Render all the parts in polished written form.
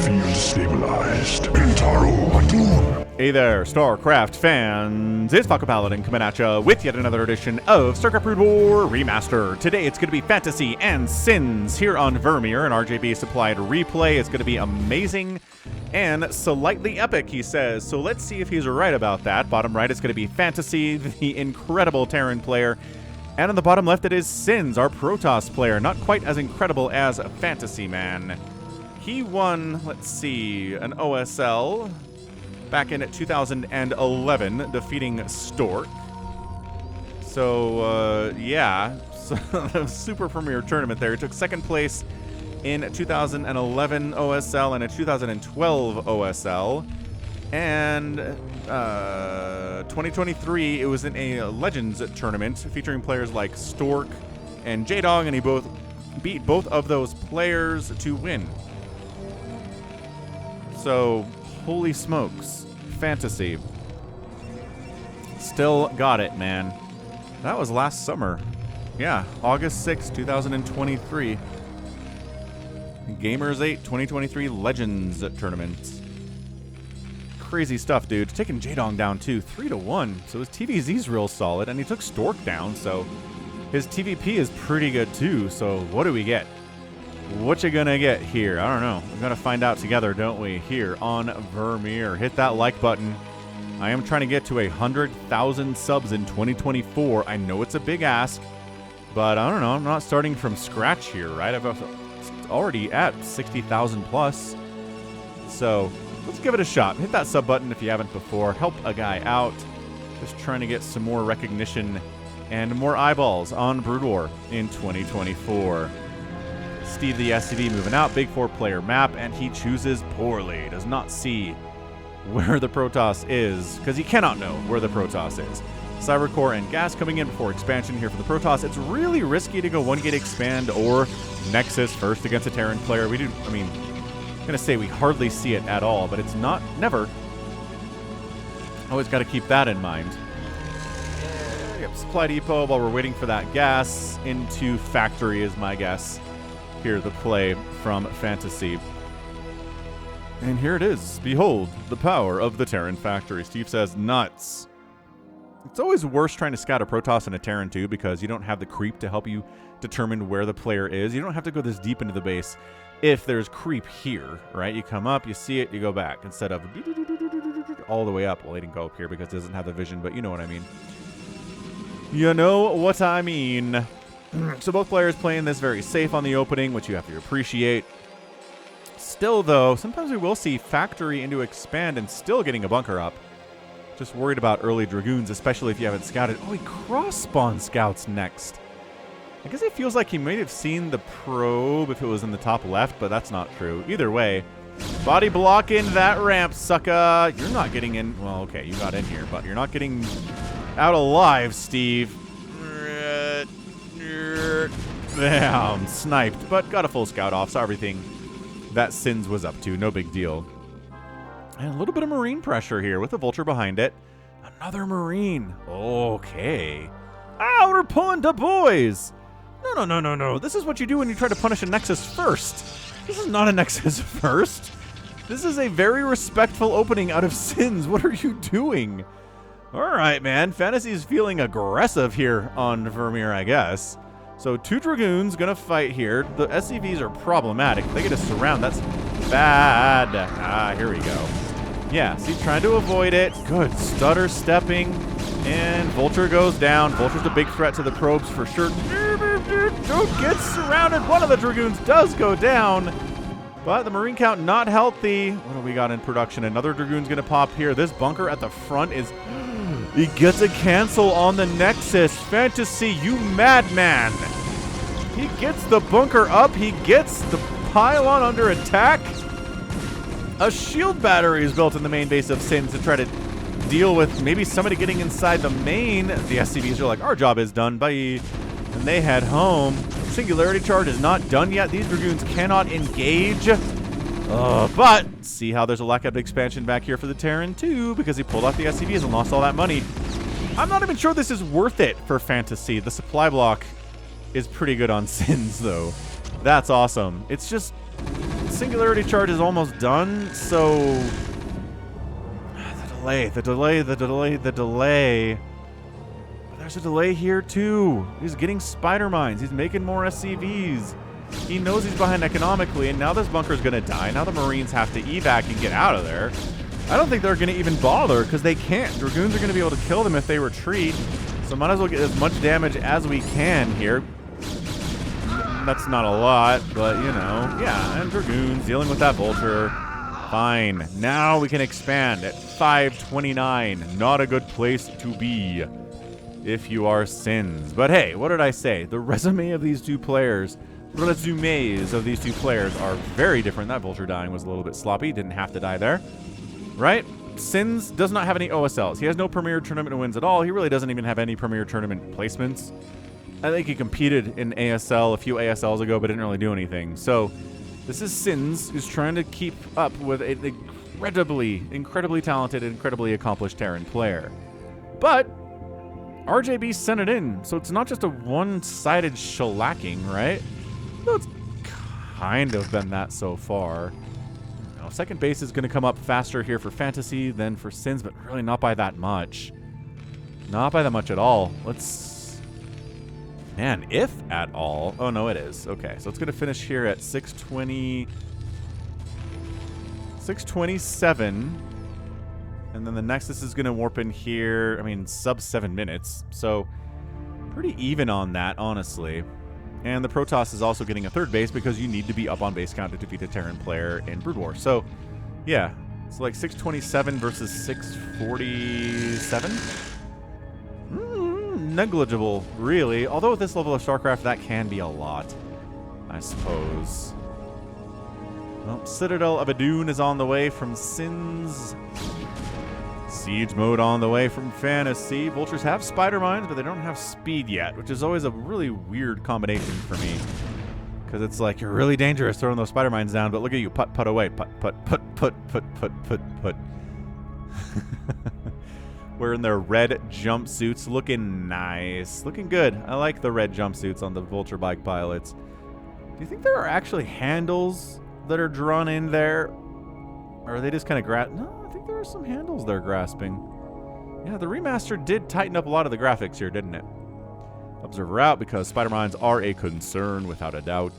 Field stabilized. Intaro Atun. Hey there, StarCraft fans! It's Falcon Paladin coming at ya with yet another edition of StarCraft Brood War Remastered. Today it's going to be Fantasy and Sins here on Vermeer, an RJB-supplied replay. It's going to be amazing and slightly epic, he says. So let's see if he's right about that. Bottom right is going to be Fantasy, the incredible Terran player. And on the bottom left it is Sins, our Protoss player. Not quite as incredible as Fantasy Man. He won, let's see, an OSL back in 2011, defeating Stork. So, yeah, so, super premier tournament there. He took second place in 2011 OSL and a 2012 OSL. And 2023, it was in a Legends tournament featuring players like Stork and J-Dog, and he beat both of those players to win. So, holy smokes. Fantasy. Still got it, man. That was last summer. Yeah, August 6, 2023. Gamers 8 2023 Legends Tournament. Crazy stuff, dude. Taking J-Dong down, too. 3-1. So his TVZ's real solid, and he took Stork down, so his TVP is pretty good, too. So what do we get? What you gonna get here? I don't know. We're gonna find out together, don't we? Here on Vermeer. Hit that like button. I am trying to get to 100,000 subs in 2024. I know it's a big ask, but I don't know. I'm not starting from scratch here, right? I've already at 60,000 plus. So let's give it a shot. Hit that sub button if you haven't before. Help a guy out. Just trying to get some more recognition and more eyeballs on Brood War in 2024. Steve the SCV moving out, big 4-player map, and he chooses poorly. Does not see where the Protoss is, because he cannot know where the Protoss is. Cybercore and Gas coming in before expansion here for the Protoss. It's really risky to go 1-gate expand or Nexus first against a Terran player. I'm going to say we hardly see it at all, but it's not, never. Always got to keep that in mind. Yep, supply depot while we're waiting for that gas. Into factory is my guess. Here, the play from Fantasy. And here it is. Behold, the power of the Terran factory. Steve says, nuts. It's always worse trying to scout a Protoss and a Terran, too, because you don't have the creep to help you determine where the player is. You don't have to go this deep into the base if there's creep here, right? You come up, you see it, you go back, instead of all the way up. Well, he didn't go up here because it doesn't have the vision, but you know what I mean. You know what I mean. So both players playing this very safe on the opening, which you have to appreciate. Still, though, sometimes we will see factory into expand and still getting a bunker up. Just worried about early Dragoons, especially if you haven't scouted. Oh, he cross-spawn scouts next. I guess it feels like he might have seen the probe if it was in the top left, but that's not true. Either way, body blocking that ramp, sucker. You're not getting in. Well, okay, you got in here, but you're not getting out alive, Steve. Damn, sniped, but got a full scout off. Saw everything that Sins was up to. No big deal. And a little bit of Marine pressure here with a Vulture behind it. Another Marine. Okay. Ah, we're pulling the boys. No. This is what you do when you try to punish a Nexus first. This is not a Nexus first. This is a very respectful opening out of Sins. What are you doing? All right, man. Fantasy is feeling aggressive here on Vermeer, I guess. So 2 Dragoons gonna fight here. The SCVs are problematic. They get a surround. That's bad. Ah, here we go. Yeah, see, trying to avoid it. Good. Stutter stepping. And Vulture goes down. Vulture's a big threat to the probes for sure. Don't get surrounded. One of the Dragoons does go down. But the Marine count not healthy. What do we got in production? Another Dragoon's gonna pop here. This bunker at the front is... He gets a cancel on the Nexus. Fantasy, you madman. He gets the bunker up. He gets the pylon under attack. A shield battery is built in the main base of Sins to try to deal with maybe somebody getting inside the main. The SCVs are like, our job is done. Bye. And they head home. Singularity charge is not done yet. These Dragoons cannot engage. But see how there's a lack of expansion back here for the Terran too, because he pulled off the SCVs and lost all that money. I'm not even sure this is worth it for Fantasy. The supply block is pretty good on Sins, though. That's awesome. It's just Singularity charge is almost done, so... The delay. There's a delay here, too. He's getting spider mines. He's making more SCVs. He knows he's behind economically, and now this bunker's going to die. Now the Marines have to evac and get out of there. I don't think they're going to even bother, because they can't. Dragoons are going to be able to kill them if they retreat. So might as well get as much damage as we can here. That's not a lot, but, you know. Yeah, and Dragoons dealing with that Vulture. Fine. Now we can expand at 529. Not a good place to be if you are Ss1nz. But hey, what did I say? The resumes of these two players are very different. That Vulture dying was a little bit sloppy. Didn't have to die there. Right? Ss1nz does not have any OSLs. He has no Premier Tournament wins at all. He really doesn't even have any Premier Tournament placements. I think he competed in ASL a few ASLs ago, but didn't really do anything. So this is Ss1nz, who's trying to keep up with an incredibly talented, incredibly accomplished Terran player. But RJB sent it in, so it's not just a one-sided shellacking, right? Though it's kind of been that so far. Now, second base is going to come up faster here for Fantasy than for Ss1nz, but really not by that much. Not by that much at all. Man, if at all. Oh, no, it is. Okay, so it's going to finish here at 627. And then the Nexus is going to warp in here, I mean, sub 7 minutes. So, pretty even on that, honestly. And the Protoss is also getting a third base because you need to be up on base count to defeat a Terran player in Brood War. So, yeah. It's like 627 versus 647. Negligible, really. Although at this level of StarCraft, that can be a lot, I suppose. Well, Citadel of Adun is on the way from Ss1nz. Siege mode on the way from Fantasy. Vultures have spider mines, but they don't have speed yet, which is always a really weird combination for me. Because it's like, you're really dangerous throwing those spider mines down, but look at you, put away. Put. Wearing their red jumpsuits, looking nice. Looking good. I like the red jumpsuits on the Vulture bike pilots. Do you think there are actually handles that are drawn in there? Or are they just kind of No, I think there are some handles they're grasping. Yeah, the Remastered did tighten up a lot of the graphics here, didn't it? Observer out because spider mines are a concern, without a doubt.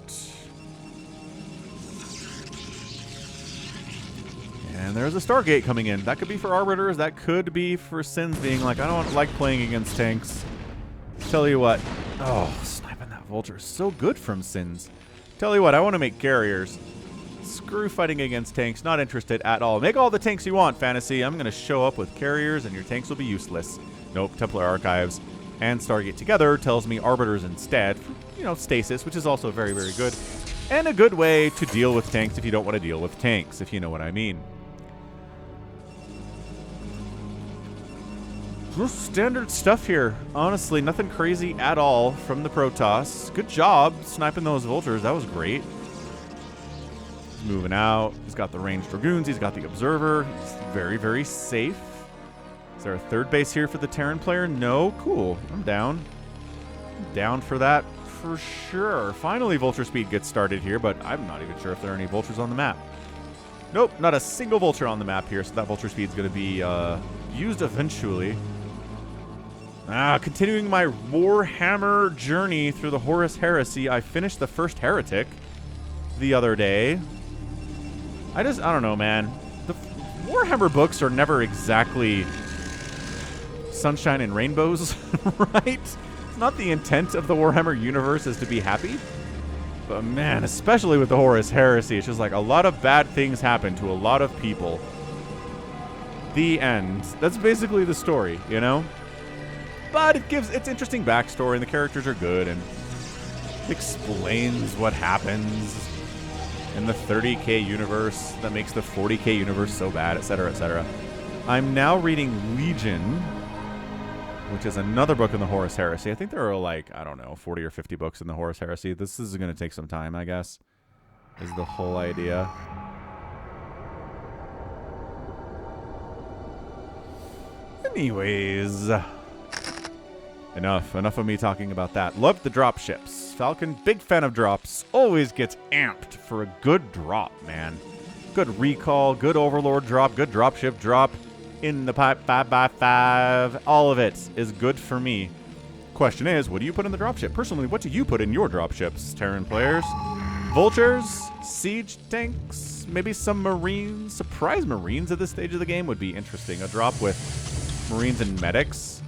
And there's a Stargate coming in. That could be for Arbiters. That could be for Ss1nz being like, I don't like playing against tanks. Tell you what. Oh, sniping that Vulture is so good from Ss1nz. Tell you what, I want to make carriers. Screw fighting against tanks. Not interested at all. Make all the tanks you want, Fantasy. I'm going to show up with carriers and your tanks will be useless. Nope, Templar Archives and Stargate together tells me Arbiters instead. You know, stasis, which is also very, very good. And a good way to deal with tanks if you don't want to deal with tanks, if you know what I mean. Just standard stuff here. Honestly, nothing crazy at all from the Protoss. Good job sniping those Vultures. That was great. He's moving out. He's got the ranged Dragoons. He's got the Observer. He's very, very safe. Is there a third base here for the Terran player? No? Cool. I'm down. I'm down for that for sure. Finally, Vulture speed gets started here, but I'm not even sure if there are any Vultures on the map. Nope, not a single Vulture on the map here, so that Vulture speed is going to be used eventually. Continuing my Warhammer journey through the Horus Heresy, I finished the first Heretic the other day. I don't know, man. The Warhammer books are never exactly sunshine and rainbows, right? It's not the intent of the Warhammer universe is to be happy. But man, especially with the Horus Heresy, it's just like a lot of bad things happen to a lot of people. The end. That's basically the story, you know? But it's interesting backstory, and the characters are good, and explains what happens in the 30k universe that makes the 40k universe so bad, etc., etc. I'm now reading Legion, which is another book in the Horus Heresy. I think there are like, I don't know, 40 or 50 books in the Horus Heresy. This is going to take some time, I guess, is the whole idea. Anyways, enough of me talking about that. Loved the drop ships. Falcon, big fan of drops. Always gets amped for a good drop, man. Good recall, good overlord drop, good dropship drop. In the pipe 5x5. All of it is good for me. Question is, what do you put in the dropship? Personally, what do you put in your dropships, Terran players? Vultures, siege tanks, maybe some marines. Surprise marines at this stage of the game would be interesting. A drop with marines and medics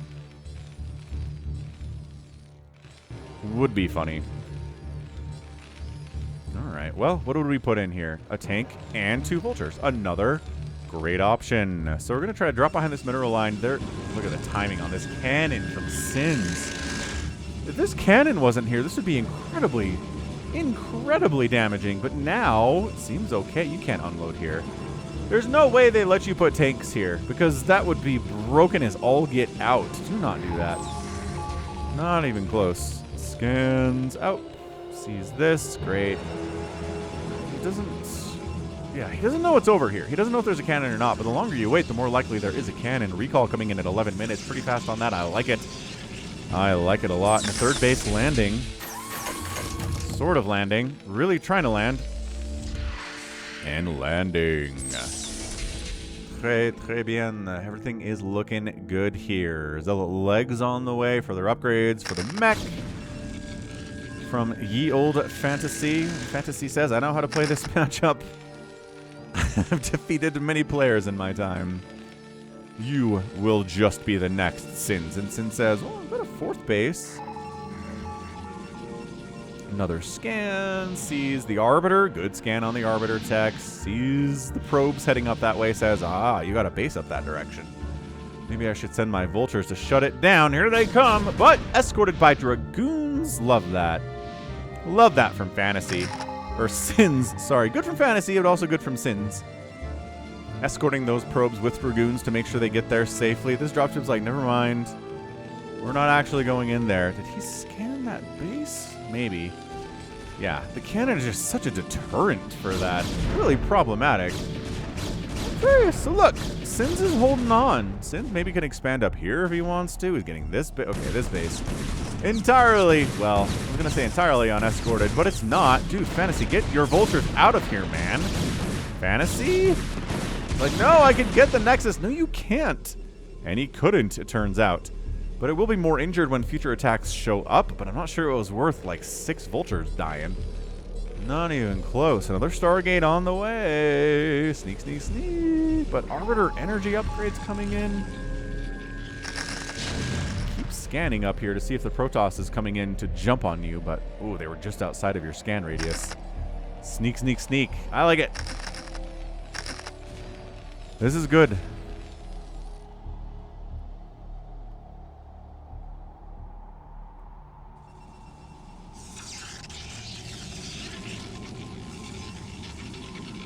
would be funny. All right, well, what would we put in here? A tank and 2 vultures. Another great option. So we're going to try to drop behind this mineral line. There. Look at the timing on this cannon from Ss1nz. If this cannon wasn't here, this would be incredibly damaging. But now, it seems okay. You can't unload here. There's no way they let you put tanks here, because that would be broken as all get out. Do not do that. Not even close. Scans out. Sees this. Great. He doesn't... Yeah, he doesn't know what's over here. He doesn't know if there's a cannon or not, but the longer you wait, the more likely there is a cannon. Recall coming in at 11 minutes. Pretty fast on that. I like it. I like it a lot. And a third base landing. Sort of landing. Really trying to land. And landing. Très bien. Everything is looking good here. The legs on the way for their upgrades, for the mech. From Ye Old Fantasy. Fantasy says, I know how to play this matchup. I've defeated many players in my time. You will just be the next Ss1nz. And Ss1nz says, well, I've got a 4th base. Another scan. Sees the Arbiter. Good scan on the Arbiter tech. Sees the probes heading up that way. Says, you got a base up that direction. Maybe I should send my vultures to shut it down. Here they come. But escorted by dragoons. Love that. Love that from Fantasy. Or Ss1nz, sorry. Good from Fantasy, but also good from Ss1nz. Escorting those probes with dragoons to make sure they get there safely. This dropship's like, never mind. We're not actually going in there. Did he scan that base? Maybe. Yeah, the cannon is just such a deterrent for that. Really problematic. Okay, so look. Ss1nz is holding on. Ss1nz maybe can expand up here if he wants to. He's getting this bit. Okay, this base. Entirely, well, I was going to say entirely unescorted, but it's not. Dude, Fantasy, get your vultures out of here, man. Fantasy? Like, no, I can get the Nexus. No, you can't. And he couldn't, it turns out. But it will be more injured when future attacks show up, but I'm not sure it was worth, like, 6 vultures dying. Not even close. Another Stargate on the way. Sneak, sneak, sneak. But Arbiter energy upgrades coming in. Scanning up here to see if the Protoss is coming in to jump on you, but ooh, they were just outside of your scan radius. Sneak, sneak, sneak. I like it. This is good.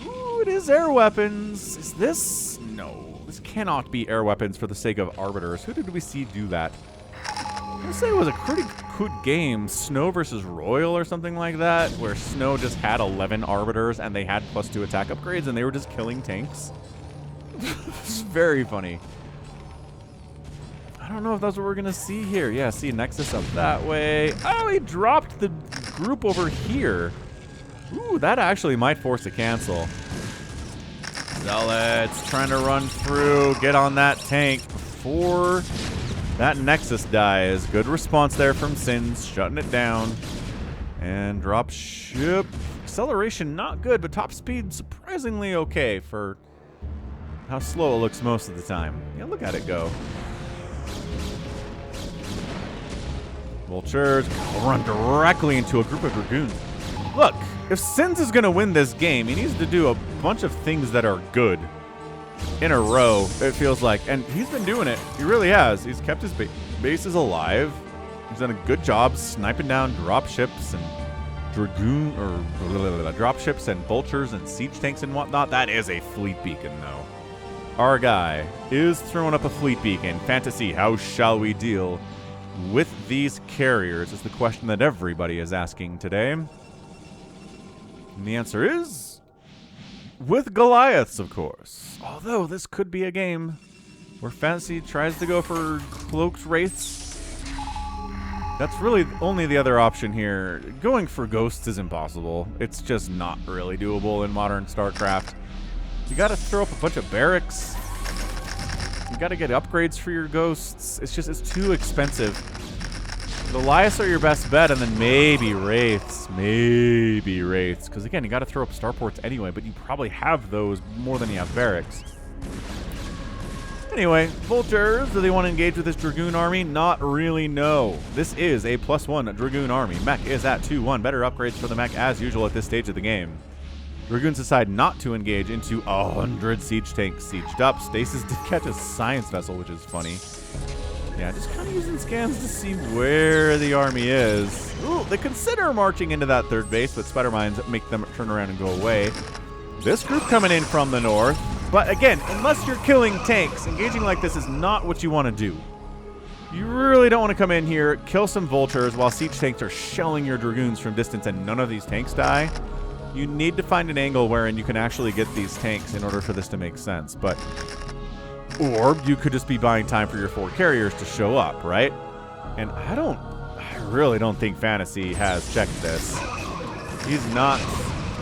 Ooh, it is air weapons. Is this? No. This cannot be air weapons for the sake of Arbiters. Who did we see do that? I would say it was a pretty good game. Snow versus Royal or something like that, where Snow just had 11 Arbiters and they had +2 attack upgrades and they were just killing tanks. It's very funny. I don't know if that's what we're going to see here. Yeah, see Nexus up that way. Oh, he dropped the group over here. Ooh, that actually might force a cancel. Zealots trying to run through, get on that tank before that Nexus dies. Good response there from Ss1nz, shutting it down. And drop ship. Acceleration not good, but top speed surprisingly okay for how slow it looks most of the time. Yeah, look at it go. Vultures run directly into a group of dragoons. Look, if Ss1nz is going to win this game, he needs to do a bunch of things that are good in a row, it feels like. And he's been doing it. He really has. He's kept his bases alive. He's done a good job sniping down drop ships and drop ships and vultures and siege tanks and whatnot. That is a fleet beacon, though. Our guy is throwing up a fleet beacon. Fantasy, how shall we deal with these carriers is the question that everybody is asking today. And the answer is with Goliaths, of course. Although this could be a game where Fantasy tries to go for cloaked wraiths. That's really only the other option here. Going for ghosts is impossible. It's just not really doable in modern StarCraft. You gotta throw up a bunch of barracks. You gotta get upgrades for your ghosts. It's too expensive. Goliaths are your best bet, and then maybe Wraiths. Maybe Wraiths. Because again, you gotta throw up starports anyway, but you probably have those more than you have barracks. Anyway, Vultures, do they want to engage with this Dragoon army? Not really, no. This is a +1 Dragoon army. Mech is at 2-1. Better upgrades for the mech as usual at this stage of the game. Dragoons decide not to engage into 100 siege tanks sieged up. Stasis did catch a science vessel, which is funny. Yeah, just kind of using scans to see where the army is. Ooh, they consider marching into that third base, but Spider Mines make them turn around and go away. This group coming in from the north. But again, unless you're killing tanks, engaging like this is not what you want to do. You really don't want to come in here, kill some vultures while siege tanks are shelling your dragoons from distance and none of these tanks die. You need to find an angle wherein you can actually get these tanks in order for this to make sense. Or you could just be buying time for your 4 carriers to show up, right? And I really don't think Fantasy has checked this. He's not...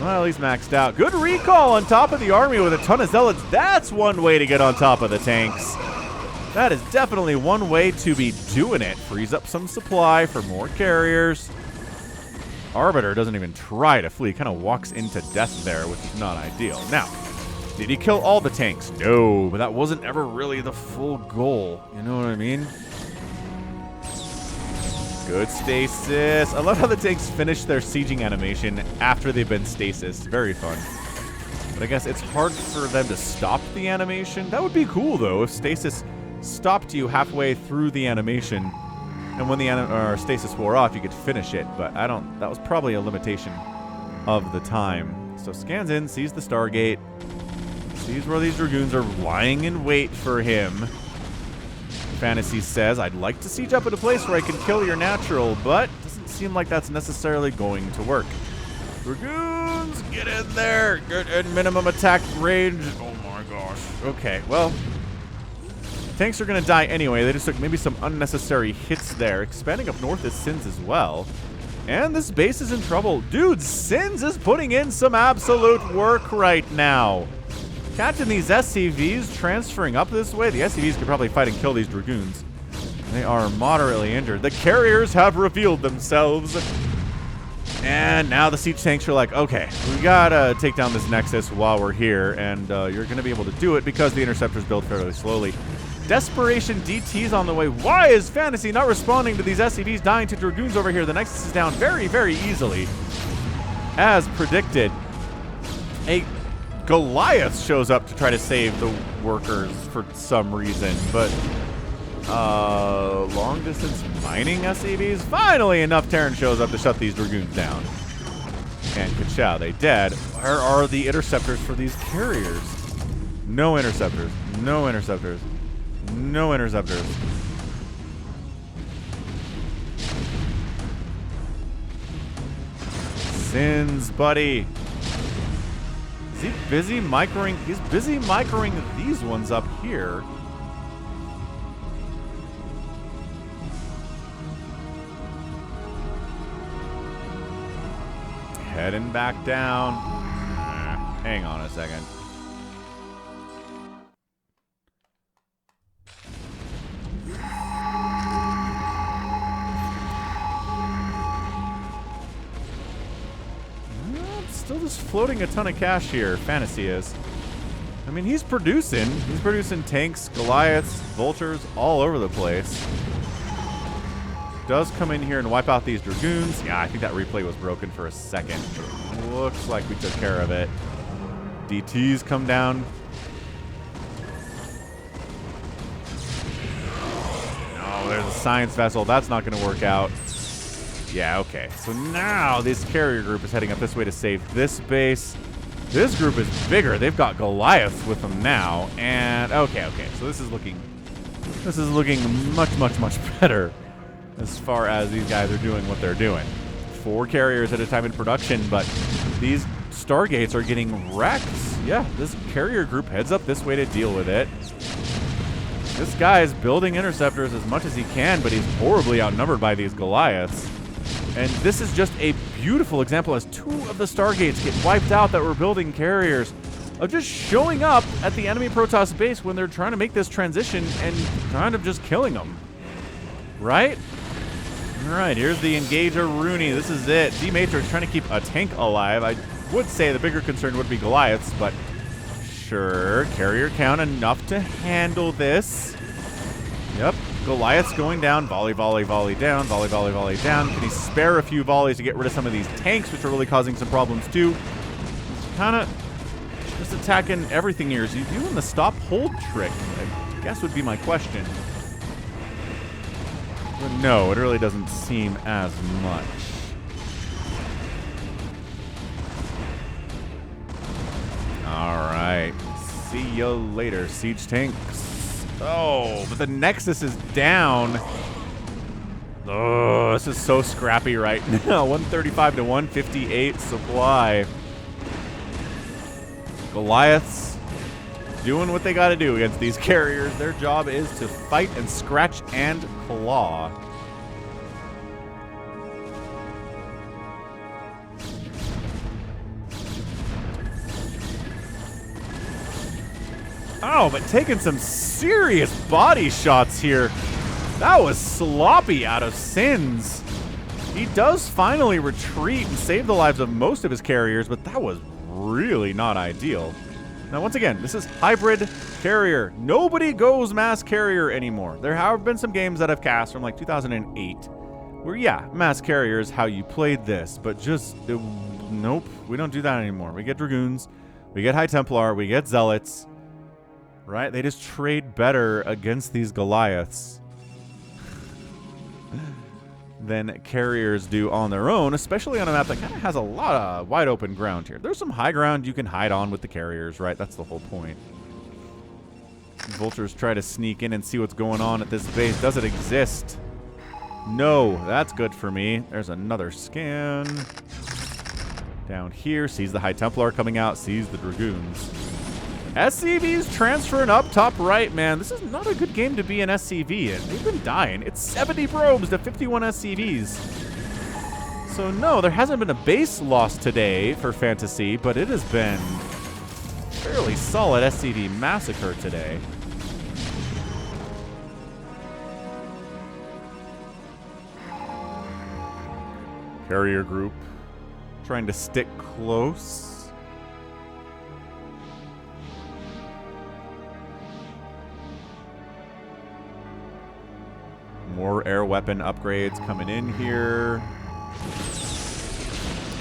Well, he's maxed out. Good recall on top of the army with a ton of zealots. That's one way to get on top of the tanks. That is definitely one way to be doing it. Frees up some supply for more carriers. Arbiter doesn't even try to flee. Kind of walks into death there, which is not ideal. Now, did he kill all the tanks? No, but that wasn't ever really the full goal. You know what I mean? Good stasis. I love how the tanks finish their sieging animation after they've been stasis. Very fun. But I guess it's hard for them to stop the animation. That would be cool, though, if stasis stopped you halfway through the animation. And when the stasis wore off, you could finish it. But I don't... That was probably a limitation of the time. So scans in, sees the Stargate. Sees where these Dragoons are lying in wait for him. Fantasy says, I'd like to siege up at a place where I can kill your natural, but doesn't seem like that's necessarily going to work. Dragoons, get in there! Get in minimum attack range. Oh my gosh. Okay, well, tanks are going to die anyway. They just took maybe some unnecessary hits there. Expanding up north is Ss1nz as well. And this base is in trouble. Dude, Ss1nz is putting in some absolute work right now. Catching these SCVs transferring up this way. The SCVs could probably fight and kill these Dragoons. They are moderately injured. The carriers have revealed themselves. And now the siege tanks are like, okay, we gotta take down this Nexus while we're here. And you're gonna be able to do it because the interceptors build fairly slowly. Desperation DT's on the way. Why is Fantasy not responding to these SCVs dying to Dragoons over here? The Nexus is down very, very easily. As predicted. A Goliath shows up to try to save the workers for some reason, but long distance mining SCVs? Finally enough Terran shows up to shut these Dragoons down. And Kachow, they dead. Where are the interceptors for these carriers? No interceptors. No interceptors. No interceptors. Ss1nz, buddy. Is he busy microing? He's busy microing these ones up here. Heading back down. Hang on a second. Still just floating a ton of cash here. Fantasy is. I mean, he's producing. He's producing tanks, Goliaths, vultures all over the place. Does come in here and wipe out these Dragoons. Yeah, I think that replay was broken for a second. Looks like we took care of it. DTs come down. Oh, there's a science vessel. That's not going to work out. Yeah, okay. So now this carrier group is heading up this way to save this base. This group is bigger. They've got Goliath with them now. And okay. So this is looking much, much, much better as far as these guys are doing what they're doing. 4 carriers at a time in production, but these Stargates are getting wrecked. Yeah, this carrier group heads up this way to deal with it. This guy is building interceptors as much as he can, but he's horribly outnumbered by these Goliaths. And this is just a beautiful example as 2 of the Stargates get wiped out that were building carriers of just showing up at the enemy Protoss base when they're trying to make this transition and kind of just killing them. Right? Alright, here's the Engager Rooney. This is it. D-Matrix trying to keep a tank alive. I would say the bigger concern would be Goliaths, but sure. Carrier count enough to handle this. Yep. Goliath's going down. Volley, volley, volley down. Volley, volley, volley down. Can he spare a few volleys to get rid of some of these tanks, which are really causing some problems too? Kind of just attacking everything here. Is he doing the stop-hold trick? I guess would be my question. But no, it really doesn't seem as much. Alright. See you later, siege tanks. Oh, but the Nexus is down. Oh, this is so scrappy right now. 135 to 158 supply. Goliaths doing what they got to do against these carriers. Their job is to fight and scratch and claw. Oh, but taking some serious body shots here. That was sloppy out of Ss1nz. He does finally retreat and save the lives of most of his carriers, but that was really not ideal. Now, once again, this is hybrid carrier. Nobody goes mass carrier anymore. There have been some games that I've cast from like 2008 where, yeah, mass carrier is how you played this, but just, nope, we don't do that anymore. We get Dragoons, we get High Templar, we get Zealots, right? They just trade better against these Goliaths than carriers do on their own, especially on a map that kind of has a lot of wide open ground here. There's some high ground you can hide on with the carriers, right? That's the whole point. Vultures try to sneak in and see what's going on at this base. Does it exist? No, that's good for me. There's another scan. Down here, sees the High Templar coming out, sees the Dragoons. SCV's transferring up top right, man. This is not a good game to be an SCV in. They've been dying. It's 70 probes to 51 SCVs. So no, there hasn't been a base loss today for Fantasy, but it has been fairly solid SCV massacre today. Carrier group trying to stick close. More air weapon upgrades coming in here.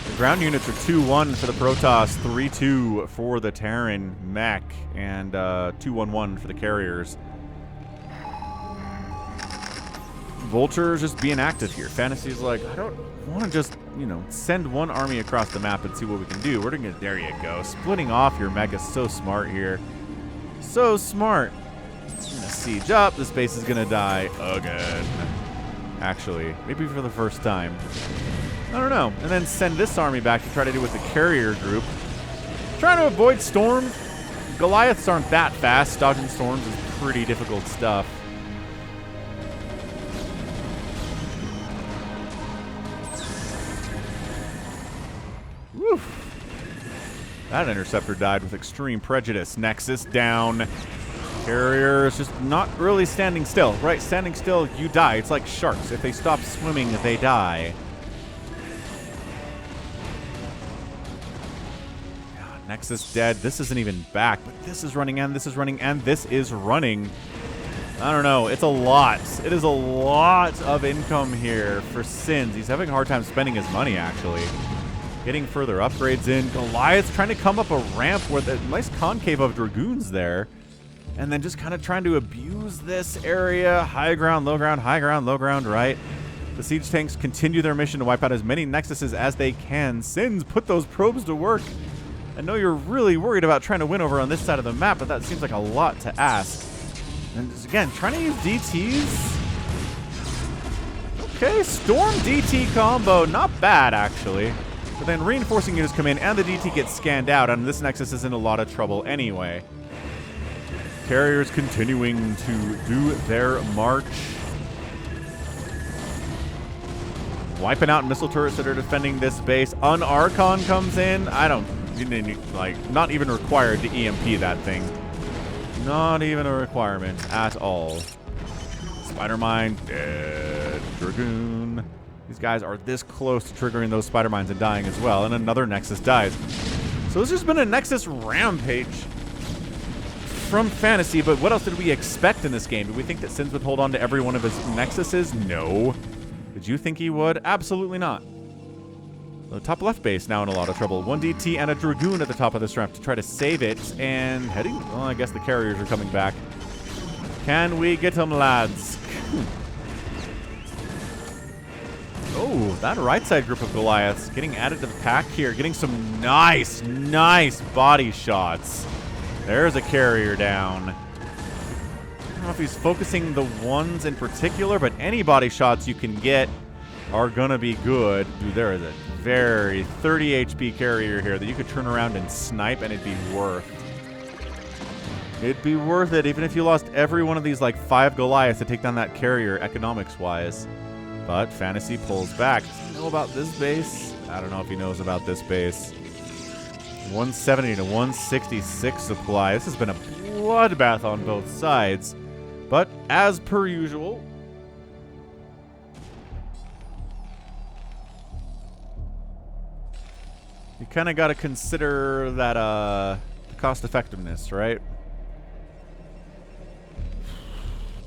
The ground units are 2-1 for the Protoss, 3-2 for the Terran mech, and 2-1-1 for the carriers. Vultures just being active here. Fantasy's like, I don't want to just, you know, send one army across the map and see what we can do. We're gonna, there you go. Splitting off your mech is so smart here. So smart. Siege up. This base is gonna die again. Actually, maybe for the first time. I don't know. And then send this army back to try to do with the carrier group. Trying to avoid storm. Goliaths aren't that fast. Dodging storms is pretty difficult stuff. Woo. That interceptor died with extreme prejudice. Nexus down. Carrier is just not really standing still, right? Standing still, you die. It's like sharks. If they stop swimming, they die. God, Nexus dead. This isn't even back, but this is running, and this is running, and this is running. I don't know. It's a lot. It is a lot of income here for Ss1nz. He's having a hard time spending his money, actually. Getting further upgrades in. Goliath's trying to come up a ramp with a nice concave of Dragoons there. And then just kind of trying to abuse this area. High ground, low ground, high ground, low ground, right? The siege tanks continue their mission to wipe out as many Nexuses as they can. Ss1nz, put those probes to work. I know you're really worried about trying to win over on this side of the map, but that seems like a lot to ask. And just, again, trying to use DTs. Okay, Storm DT combo. Not bad, actually. But then reinforcing units come in, and the DT gets scanned out, and this Nexus is in a lot of trouble anyway. Carriers continuing to do their march. Wiping out missile turrets that are defending this base. Archon comes in. Like, not even required to EMP that thing. Not even a requirement at all. Spider Mine, dead. Dragoon. These guys are this close to triggering those Spider Mines and dying as well. And another Nexus dies. So this has been a Nexus rampage from Fantasy, but what else did we expect in this game? Did we think that Ss1nz would hold on to every one of his Nexuses? No. Did you think he would? Absolutely not. The top left base now in a lot of trouble. 1DT and a Dragoon at the top of this ramp to try to save it. And heading... Well, I guess the carriers are coming back. Can we get them, lads? Oh, that right side group of Goliaths getting added to the pack here. Getting some nice body shots. There's a carrier down. I don't know if he's focusing the ones in particular, but any body shots you can get are gonna be good. Dude, there is a very 30 HP carrier here that you could turn around and snipe, and it'd be worth. It'd be worth it, even if you lost every one of these like 5 Goliaths to take down that carrier economics-wise. But Fantasy pulls back. Does he know about this base? I don't know if he knows about this base. 170 to 166 supply. This has been a bloodbath on both sides. But as per usual, you kind of got to consider that the cost effectiveness, right?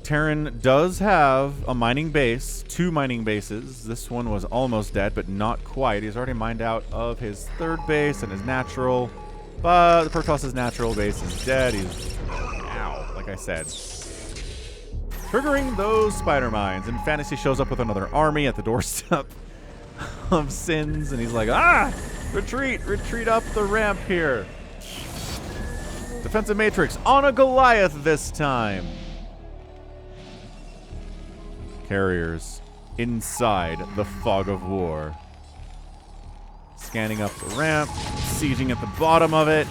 Terran does have a mining base, 2 mining bases. This one was almost dead, but not quite. He's already mined out of his 3rd base and his natural, but the Protoss's natural base is dead. He's, ow, like I said, triggering those spider mines. And Fantasy shows up with another army at the doorstep of Ss1nz, and he's like, retreat up the ramp here. Defensive Matrix on a Goliath this time. Carriers inside the fog of war. Scanning up the ramp, sieging at the bottom of it,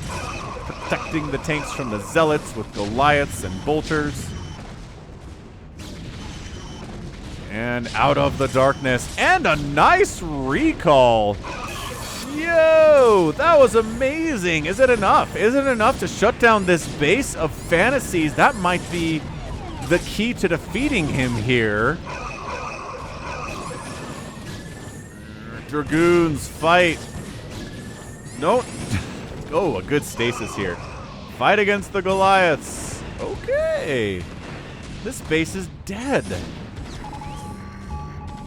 protecting the tanks from the zealots with Goliaths and bolters. And out of the darkness, and a nice recall. Yo, that was amazing. Is it enough? Is it enough to shut down this base of Fantasies? That might be the key to defeating him here. Dragoons fight. No. Oh, a good stasis here. Fight against the Goliaths. Okay. This base is dead.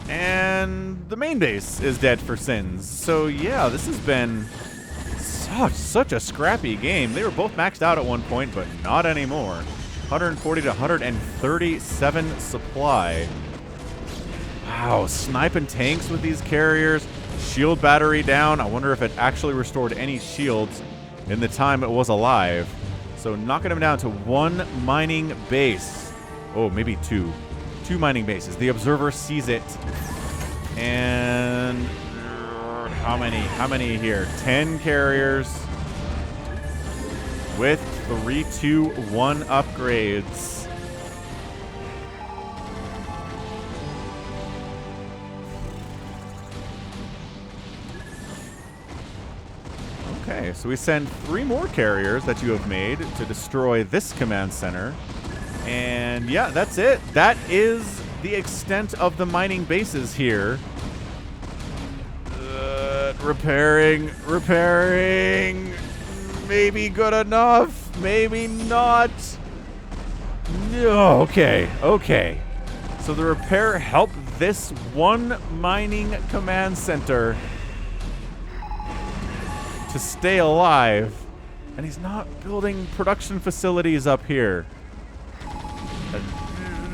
And the main base is dead for Ss1nz. So yeah, this has been such a scrappy game. They were both maxed out at one point, but not anymore. 140 to 137 supply. Wow, sniping tanks with these carriers. Shield battery down. I wonder if it actually restored any shields in the time it was alive. So knocking him down to 1 mining base. Oh, maybe 2. 2 mining bases. The Observer sees it. And how many? How many here? 10 carriers with 3, 2, 1 upgrades. Okay, so we send 3 more carriers that you have made to destroy this command center. And yeah, that's it. That is the extent of the mining bases here. Repairing. Maybe good enough. Maybe not. No, okay. So the repair helped this 1 mining command center to stay alive. And he's not building production facilities up here.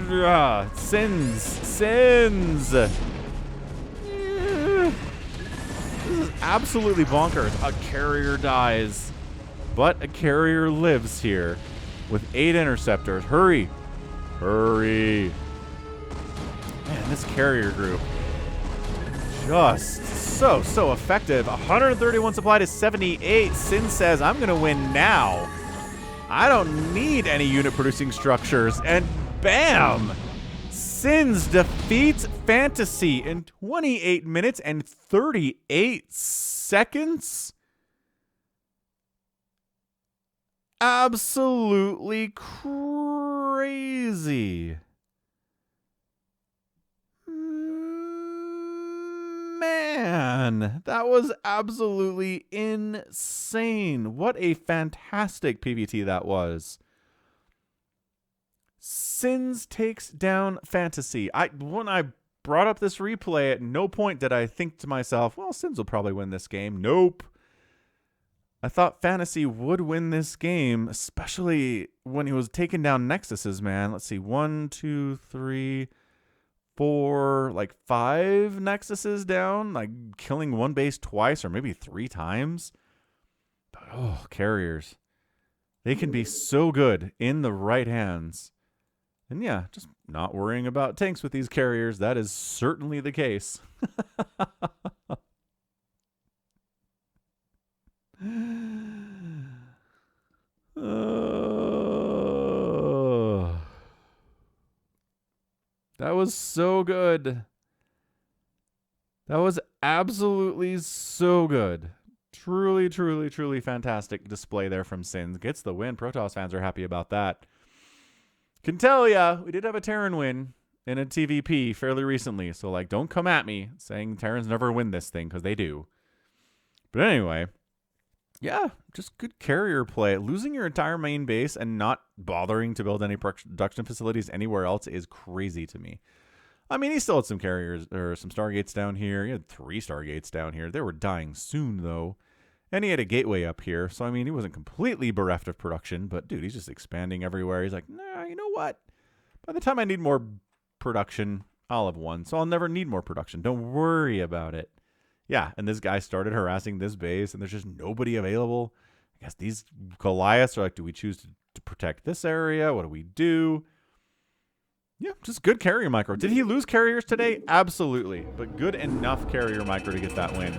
Ss1nz. This is absolutely bonkers. A carrier dies, but a carrier lives here with 8 interceptors. Hurry. Man, this carrier group just so effective. 131 supply to 78. Ss1nz says, I'm going to win now. I don't need any unit producing structures. And bam! Ss1nz defeats Fantasy in 28 minutes and 38 seconds? Absolutely crazy. Man, that was absolutely insane. What a fantastic PvT that was. Ss1nz takes down Fantasy. When I brought up this replay, at no point did I think to myself, well, Ss1nz will probably win this game. Nope. I thought Fantasy would win this game, especially when he was taking down Nexuses, man. Let's see, 1, 2, 3, 4, like 5 Nexuses down, like killing one base twice or maybe 3 times. But, oh, carriers. They can be so good in the right hands. And yeah, just not worrying about tanks with these carriers. That is certainly the case. That was so good. That was absolutely so good. Truly, truly, truly fantastic display there from Ss1nz. Gets the win. Protoss fans are happy about that. Can tell ya, we did have a Terran win in a TVP fairly recently. So, like, don't come at me saying Terrans never win this thing, because they do. But anyway, yeah, just good carrier play. Losing your entire main base and not bothering to build any production facilities anywhere else is crazy to me. I mean, he still had some carriers or some Stargates down here. He had 3 Stargates down here. They were dying soon, though. And he had a gateway up here. So, I mean, he wasn't completely bereft of production. But, dude, he's just expanding everywhere. He's like, nah, you know what? By the time I need more production, I'll have 1. So I'll never need more production. Don't worry about it. Yeah, and this guy started harassing this base, and there's just nobody available. I guess these Goliaths are like, do we choose to protect this area? What do we do? Yeah, just good carrier micro. Did he lose carriers today? Absolutely. But good enough carrier micro to get that win.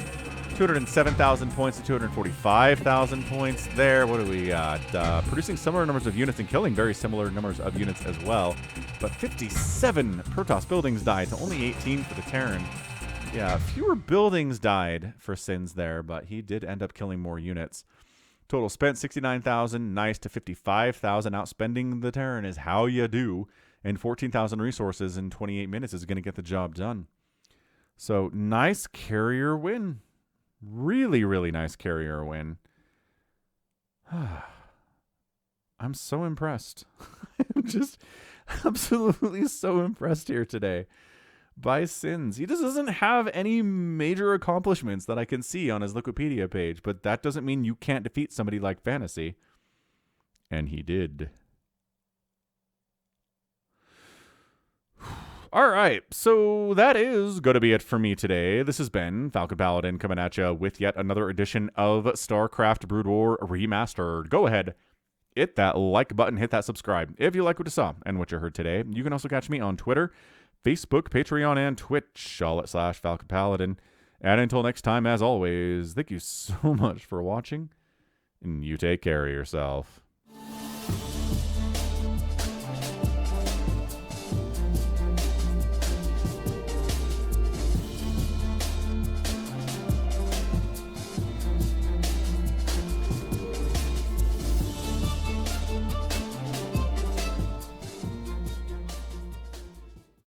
207,000 points to 245,000 points there. What do we got? Producing similar numbers of units and killing very similar numbers of units as well. But 57 Protoss buildings died to only 18 for the Terran. Yeah, fewer buildings died for Ss1nz there, but he did end up killing more units. Total spent 69,000, nice to 55,000. Outspending the Terran is how you do. And 14,000 resources in 28 minutes is going to get the job done. So, nice carrier win. Really, really nice carrier win. I'm so impressed. I'm just absolutely so impressed here today by Ss1nz. He just doesn't have any major accomplishments that I can see on his Wikipedia page, but that doesn't mean you can't defeat somebody like Fantasy. And he did. All right, so that is going to be it for me today. This has been Falcon Paladin coming at you with yet another edition of StarCraft Brood War Remastered. Go ahead, hit that like button, hit that subscribe if you like what you saw and what you heard today. You can also catch me on Twitter, Facebook, Patreon, and Twitch, all at /Falcon Paladin. And until next time, as always, thank you so much for watching, and you take care of yourself.